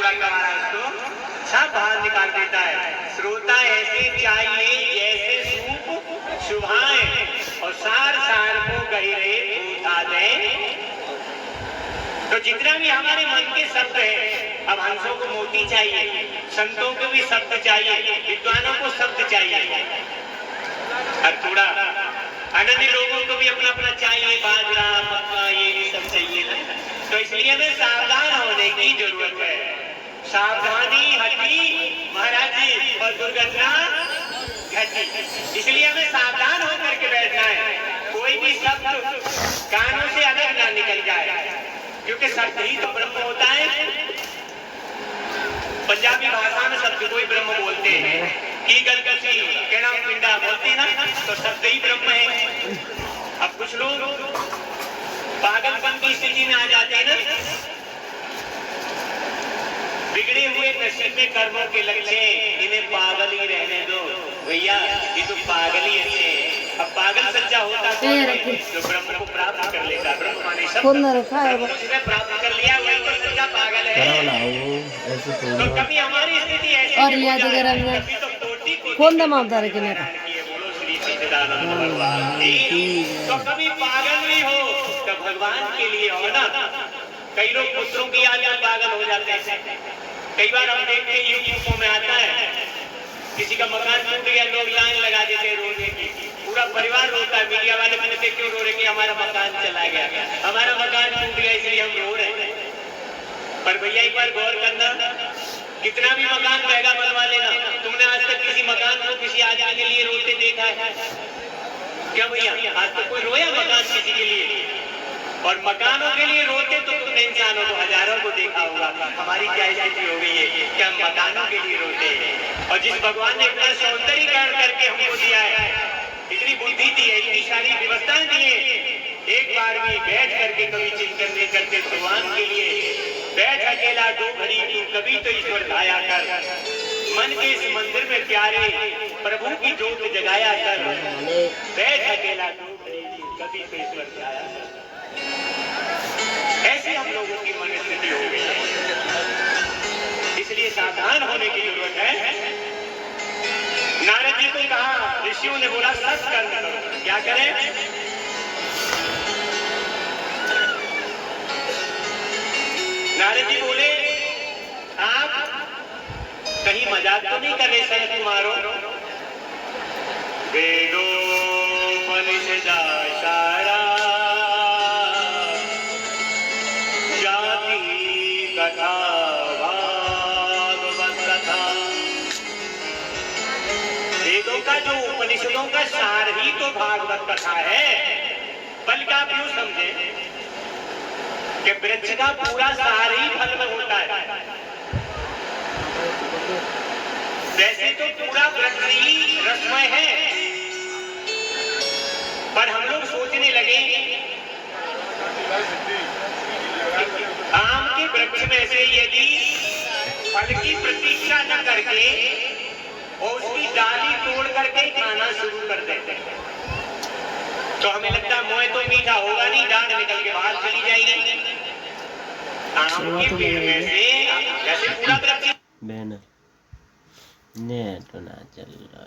कूड़ा कबाड़ा उसको सब बाहर निकाल देता है। श्रोता ऐसे चाहिए जैसे सूप सुभाए और सार सार को गहरे उठा दे। तो जितना भी हमारे मन के शब्द है, अब हंसों को मोती चाहिए, संतों को भी शब्द चाहिए, विद्वानों को शब्द चाहिए, और थोड़ा अनन्य लोगों को भी अपना अपना चाहिए, बाजरा मक्का ये भी सब चाहिए ना। तो इसलिए हमें सावधान होने की जरूरत है। सावधानी हटी महाराज जी और दुर्घटना घटी। इसलिए हमें सावधान होकर के बैठना है, कोई भी शब्द कानों से अलग ना निकल जाए, क्योंकि शब्द ही तो ब्रह्म होता है। पंजाबी भाषा में शब्द को ही ब्रह्म बोलते हैं। की गलकसी कहना पिंडा बोलते ना, तो शब्द ही ब्रह्म है। अब कुछ लोग पागलपन की स्थिति में आ जाते हैं ना, बिगड़े हुए नसीब में कर्मों के लक्ष्य, इन्हें पागल ही रहने दो भैया, ये तो पागल ही अच्छे। अब पागल सच्चा होता तो ब्रह्म को प्राप्त कर लेगा। ब्रह्म माने सब प्राप्त कर लिया, वही तो सच्चा पागल है। तो कभी हमारी स्थिति ऐसी और याद अगर कभी तो कोटि को कौन दमावदार है कि नहीं बोलो श्री सच्चिदानंद भगवान जी। तो कभी पागल भी हो तो भगवान के लिए हो ना। कई लोग पुत्रों की याद में पागल हो जाते हैं। कई बार हम देखते हैं यूट्यूब में आता है, किसी का मकान टूट गया, लोग लाइन लगा देते हैं रोने की, पूरा परिवार रोता है। मीडिया वाले पूछते क्यों रो रहे कि हमारा मकान चला गया, हमारा मकान टूट गया इसलिए हम रो रहे हैं। पर भैया एक बार गौर करना, कितना भी मकान महंगा बनवा लेना, तुमने आज तक किसी मकान को किसी आदमी के लिए रोते देखा है क्या भैया? आज तक कोई रोया मकान किसी के लिए? और मकानों के लिए रोते तो तुमने इंसानों को, हजारों को देखा होगा। हमारी क्या स्थिति हो गई है कि हम मकानों के लिए रोते हैं। और जिस भगवान ने इतना सौंदर्यीकरण करके हमको दिया है, इतनी बुद्धि दी है, इतनी सारी व्यवस्थाएं दी है, एक बार भी बैठ करके कभी चिंतन नहीं करते भगवान के लिए। बैठ अकेला दो घड़ी तू कभी तो ईश्वर धाया कर, मन के इस मंदिर में प्यारे प्रभु की जोत जगाया कर। बैठ अकेला दो घड़ी कभी तो ईश्वर धाया कर। ऐसे हम लोगों की मन स्थिति हो गई है, इसलिए सावधान होने की जरूरत है। नारद जी को कहा, ऋषियों ने बोला सत्कर्म करो। क्या करें? नारद जी बोले आप कहीं मजाक तो नहीं कर रहे सनत कुमारो? वेदोपनिषदा सारा जाति कथा भागवत कथा। वेदों का जो उपनिषदों का सार ही तो भागवत कथा है। बल्कि आप यूं समझे कि वृक्ष का पूरा सार ही फल में होता है। वैसे तो पूरा वृक्ष ही रसमय है, पर हम लोग सोचने लगे आम के वृक्ष में से यदि फल की प्रतीक्षा न करके और उसकी डाली तोड़ करके खाना शुरू कर देते हैं, तो हमें लगता है मोए तो मीठा होगा नहीं, डांड निकल के बाहर चली जाएगी। आम के पेड़ में से जैसे पूरा वृक्ष नेट ना चल रहा।